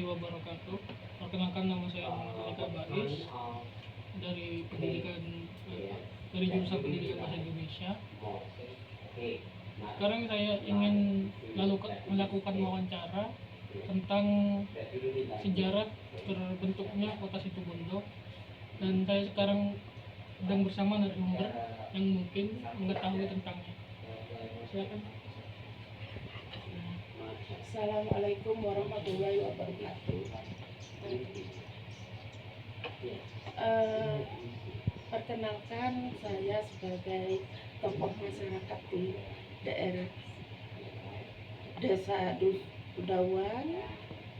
warahmatullahi wabarakatuh. Perkenalkan, nama saya Eka Bais dari pendidikan dari jurusan pendidikan bahasa Indonesia. Sekarang saya ingin melakukan wawancara tentang sejarah terbentuknya kota Situbondo, dan saya sekarang sedang bersama narasumber yang mungkin mengetahui tentangnya. Silakan. Assalamualaikum warahmatullahi wabarakatuh. Perkenalkan, saya sebagai tokoh masyarakat di daerah Desa Dawan,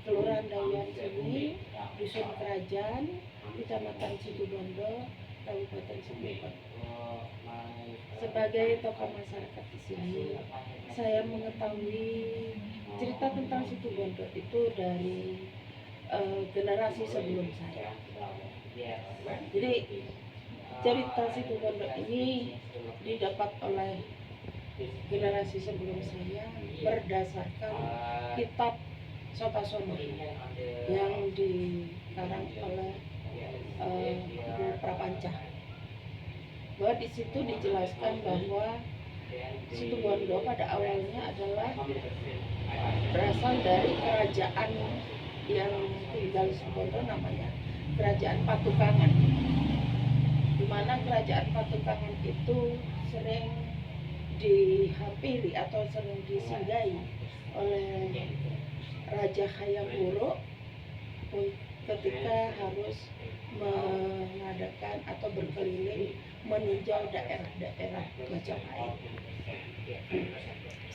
Kelurahan Dawan Seni, Dusun Kerajaan, Kecamatan Situbondo, Kabupaten Situbondo. Sebagai tokoh masyarakat di sini, saya mengetahui cerita tentang Situbondo itu dari generasi sebelum saya. Jadi cerita Situbondo ini didapat oleh generasi sebelum saya berdasarkan kitab Sotasono yang dikarang oleh Ibu Prapanca. Bahwa di situ dijelaskan bahwa Situbondo pada awalnya adalah berasal dari kerajaan yang tinggal di Situbondo, namanya Kerajaan Patukangan, di mana Kerajaan Patukangan itu sering dihampiri atau sering disinggahi oleh Raja Hayam Wuruk ketika harus mengadakan atau berkeliling meninjau daerah-daerah Majapahit.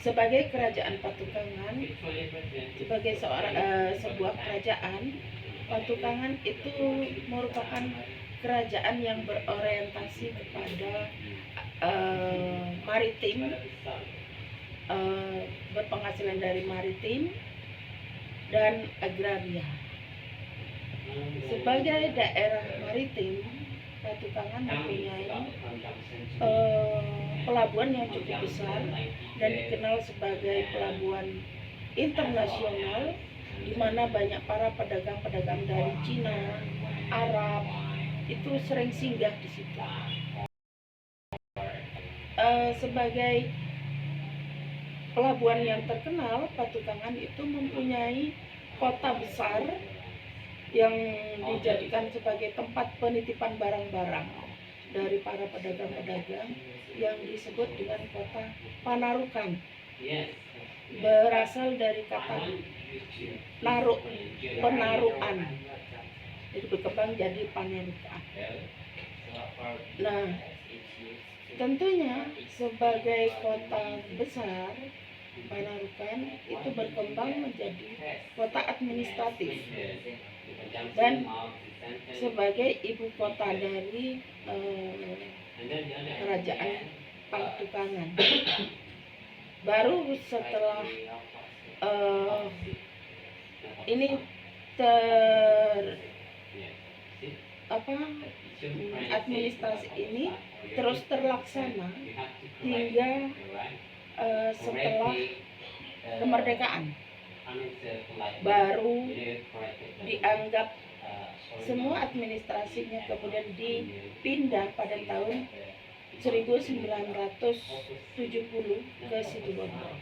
Sebagai kerajaan Patukangan, sebagai sebuah kerajaan, Patukangan itu merupakan kerajaan yang berorientasi kepada maritim, berpenghasilan dari maritim dan agraria. Sebagai daerah maritim, Patukangan mempunyai pelabuhan yang cukup besar dan dikenal sebagai pelabuhan internasional, di mana banyak para pedagang-pedagang dari Cina, Arab itu sering singgah di situ. Sebagai pelabuhan yang terkenal, Patukangan itu mempunyai kota besar yang dijadikan sebagai tempat penitipan barang-barang dari para pedagang-pedagang yang disebut dengan kota Panarukan. Berasal dari kata naruk, penarukan, jadi berkembang jadi Panarukan. Nah, tentunya sebagai kota besar, Panarukan itu berkembang menjadi kota administratif dan sebagai ibu kota dari kerajaan Patukangan. Baru setelah ini administrasi ini terus terlaksana hingga setelah kemerdekaan, baru dianggap semua administrasinya kemudian dipindah pada tahun 1970 ke Situbondo.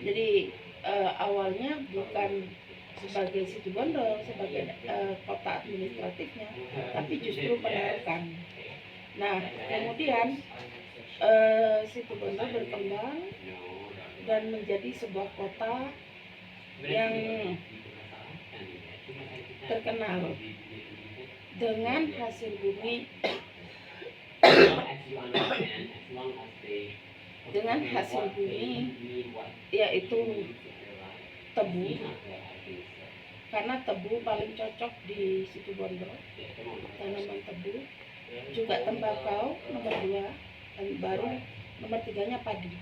Jadi awalnya bukan sebagai Situbondo sebagai kota administratifnya, tapi justru Panarukan. Nah, kemudian Situbondo berkembang dan menjadi sebuah kota yang terkenal dengan hasil bumi yaitu tebu, karena tebu paling cocok di Situbondo, tanaman tebu, juga tembakau nomor 2, dan baru nomor 3-nya padi.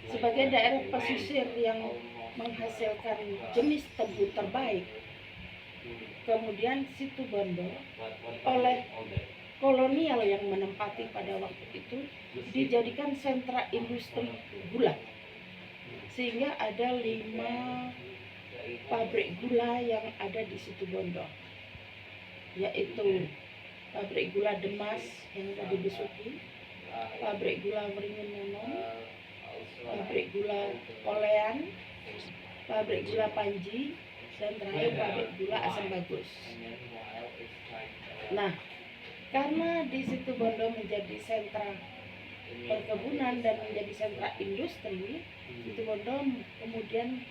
Sebagai daerah pesisir yang menghasilkan jenis tebu terbaik, kemudian Situbondo oleh kolonial yang menempati pada waktu itu dijadikan sentra industri gula, sehingga ada 5 pabrik gula yang ada di Situbondo, yaitu pabrik gula Demas yang ada di Besuki, pabrik gula Beringin Monon, pabrik gula Olean, pabrik gula Panji, dan terakhir pabrik gula Asam Bagus. Nah, karena di Situbondo menjadi sentra perkebunan dan menjadi sentra industri, Situbondo kemudian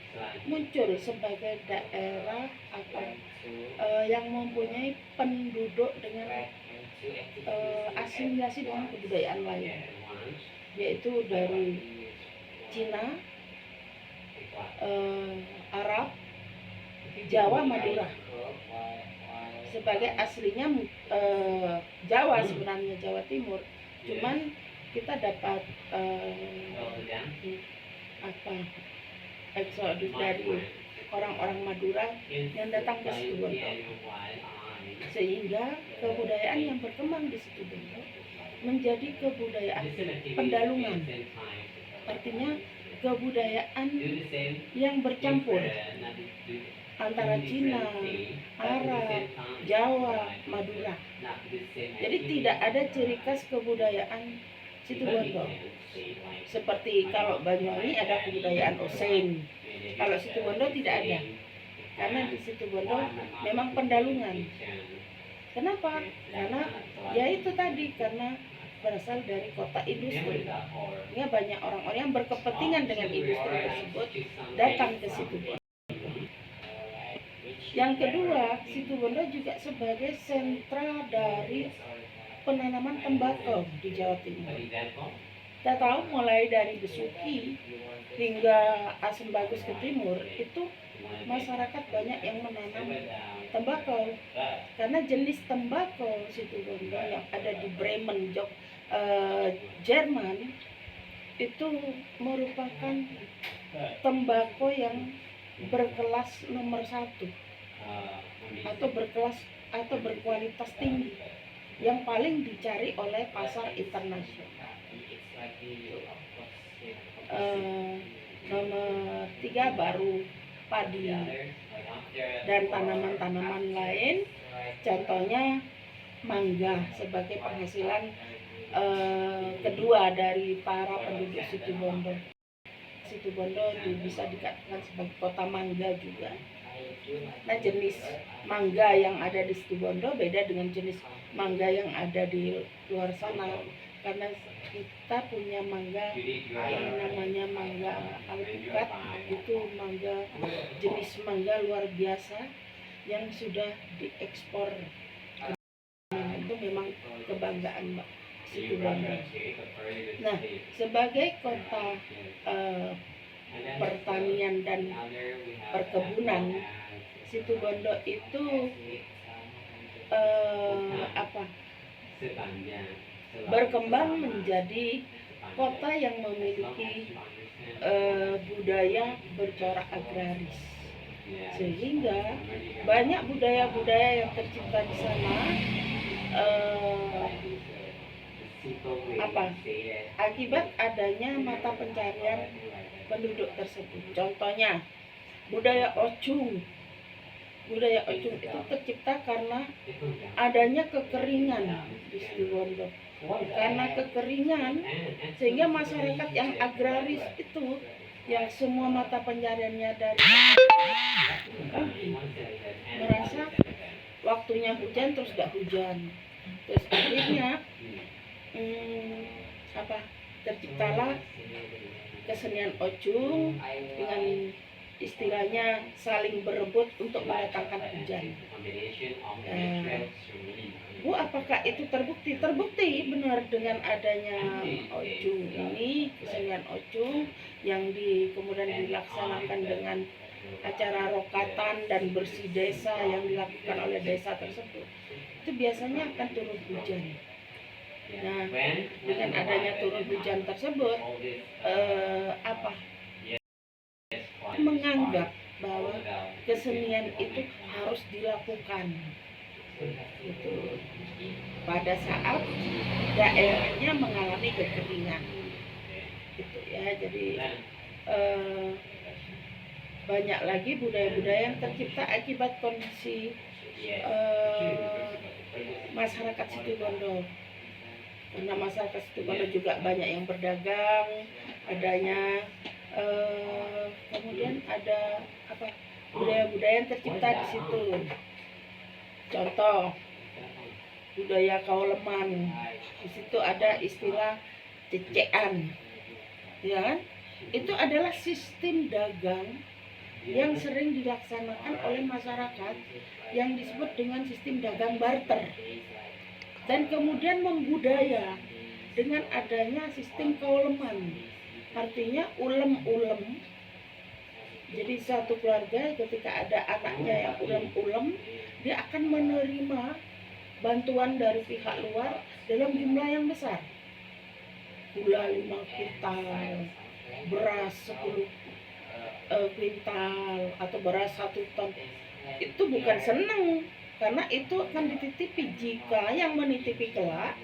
muncul sebagai daerah yang mempunyai penduduk dengan asimilasi dengan kebudayaan lain, yaitu dari Cina, Arab, Jawa, Madura. Sebagai aslinya Jawa, sebenarnya Jawa Timur, cuman kita dapat eksodus dari orang-orang Madura yang datang ke Situbondo, sehingga kebudayaan yang berkembang di Situbondo menjadi kebudayaan pendalungan, artinya kebudayaan yang bercampur antara Cina, Arab, Jawa, Madura. Jadi tidak ada ciri khas kebudayaan Situbondo. Seperti kalau Banyuwangi ada kebudayaan Osing, kalau Situbondo tidak ada. Karena di Situbondo memang pendalungan. Kenapa? Karena ya itu tadi, karena berasal dari kota industri. Ya, banyak orang-orang yang berkepentingan dengan industri tersebut datang ke Situbondo. Yang kedua, Situbondo juga sebagai sentra dari penanaman tembakau di Jawa Timur. Kita tahu mulai dari Besuki hingga Asam Bagus ke timur, itu masyarakat banyak yang menanam tembakau. Karena jenis tembakau Situbondo yang ada di Bremen, Jerman, itu merupakan tembakau yang berkelas nomor 1 atau berkualitas tinggi, yang paling dicari oleh pasar internasional. Nomor 3 baru padi dan tanaman-tanaman lain, contohnya mangga sebagai penghasilan kedua dari para penduduk Situbondo. Situbondo bisa dikatakan sebagai kota mangga juga. Nah, jenis mangga yang ada di Situbondo beda dengan jenis mangga yang ada di luar sana, karena kita punya mangga yang namanya mangga alpukat, itu mangga jenis mangga luar biasa yang sudah diekspor. Itu memang kebanggaan Situbondo. Nah, sebagai kota pertanian dan perkebunan, Situbondo itu berkembang menjadi kota yang memiliki budaya bercorak agraris, sehingga banyak budaya-budaya yang tercipta di sana akibat adanya mata pencarian penduduk tersebut. Contohnya budaya Ocung. Budaya Ocung itu tercipta karena adanya kekeringan di Situbondo. Karena kekeringan, sehingga masyarakat yang agraris itu, yang semua mata pencariannya dari merasa waktunya hujan terus gak hujan, terus akhirnya terciptalah kesenian Ocung dengan istilahnya saling berebut untuk mendatangkan hujan. Bu, apakah itu terbukti? Terbukti benar dengan adanya Ocung ini, kesenian Ocung yang kemudian dilaksanakan dengan acara rokatan dan bersih desa yang dilakukan oleh desa tersebut. Itu biasanya akan turun hujan. Nah, dengan adanya turun hujan tersebut, menganggap bahwa kesenian itu harus dilakukan gitu, pada saat daerahnya mengalami kekeringan gitu ya. Jadi banyak lagi budaya-budaya yang tercipta akibat kondisi masyarakat Situbondo. Karena masyarakat Situbondo juga banyak yang berdagang, adanya kemudian ada apa budaya-budaya yang tercipta di situ. Contoh budaya Kauleman, di situ ada istilah cecean, ya kan? Itu adalah sistem dagang yang sering dilaksanakan oleh masyarakat yang disebut dengan sistem dagang barter, dan kemudian membudaya dengan adanya sistem kauleman, artinya ulem-ulem. Jadi satu keluarga ketika ada anaknya yang ulem-ulem, dia akan menerima bantuan dari pihak luar dalam jumlah yang besar. Gula 5 kintal, beras 10 kuintal, atau beras 1 ton. Itu bukan senang, karena itu akan dititipi. Jika yang menitipi kelak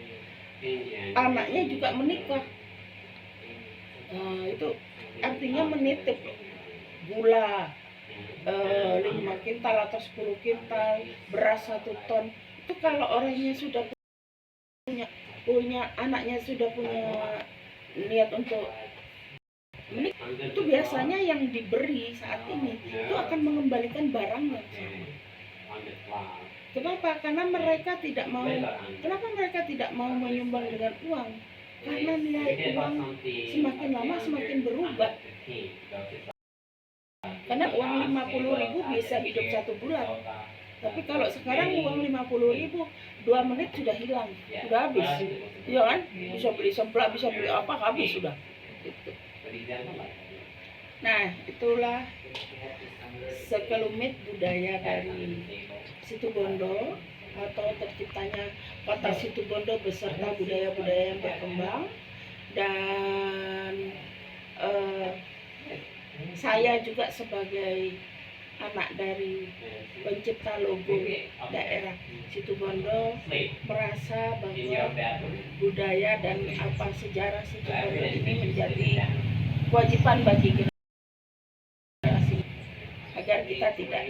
anaknya juga menikah, itu artinya menitip gula 5 kintal atau 10 kintal, beras 1 ton. Itu kalau orangnya sudah punya anaknya sudah punya niat untuk menikah, itu biasanya yang diberi saat ini itu akan mengembalikan barang yang sama. Kenapa? Karena mereka tidak mau. Kenapa mereka tidak mau menyumbang dengan uang? Karena nilai uang semakin lama semakin berubah. Karena uang 50.000 bisa hidup 1 bulan. Tapi kalau sekarang uang 50.000 2 menit sudah hilang, sudah habis. Iya kan? Bisa beli seblak, bisa beli apa, habis sudah. Gitu. Nah, itulah sekelumit budaya dari Situbondo, atau terciptanya kota Situbondo beserta budaya-budaya yang berkembang. Dan saya juga sebagai anak dari pencipta logo daerah Situbondo merasa bahwa budaya dan apa sejarah Situbondo ini menjadi kewajiban bagi generasi agar kita tidak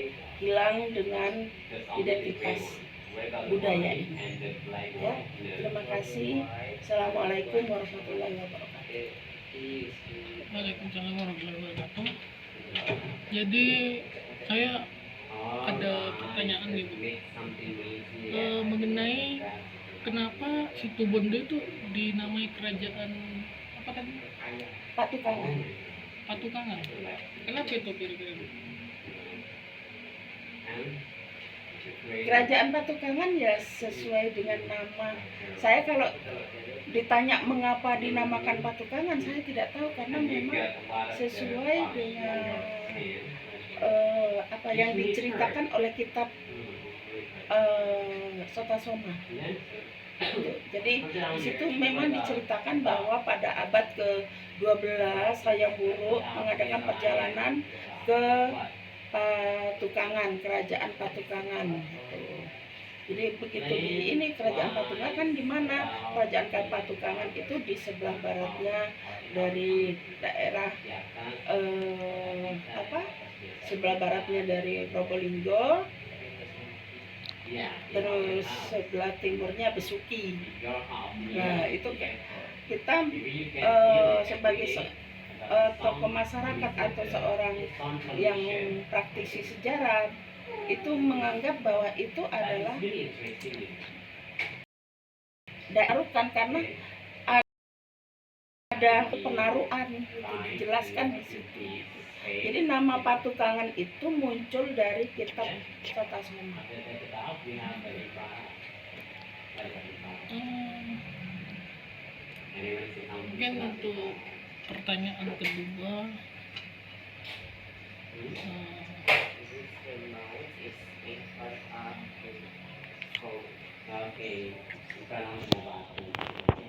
hilang dengan identitas budaya ini. Ya, terima kasih. Assalamualaikum warahmatullahi wabarakatuh. Waalaikumsalam warahmatullahi wabarakatuh. Jadi saya ada pertanyaan nih Bu, mengenai kenapa Situbondo itu dinamai kerajaan apa tadi? Patukangan. Patukangan. Kenapa itu kira-kira Bu? Kerajaan Patukangan ya sesuai dengan nama. Saya kalau ditanya mengapa dinamakan Patukangan, saya tidak tahu, karena memang sesuai dengan apa yang diceritakan oleh kitab Sotasoma. Jadi di situ memang diceritakan bahwa pada abad ke-12 Hayam Wuruk mengadakan perjalanan ke Patukangan, kerajaan Patukangan. Jadi begitu di ini kerajaan Patukangan kan di mana? Kerajaan Patukangan itu di sebelah baratnya dari daerah sebelah baratnya dari Probolinggo, terus sebelah timurnya Besuki. Nah itu kita sebagai tokoh masyarakat atau seorang yang praktisi sejarah itu menganggap bahwa itu adalah daerukan, karena ada penaruhan, itu dijelaskan di situ. Jadi nama Patukangan itu muncul dari kitab Sotasoma. Mungkin untuk pertanyaan kedua,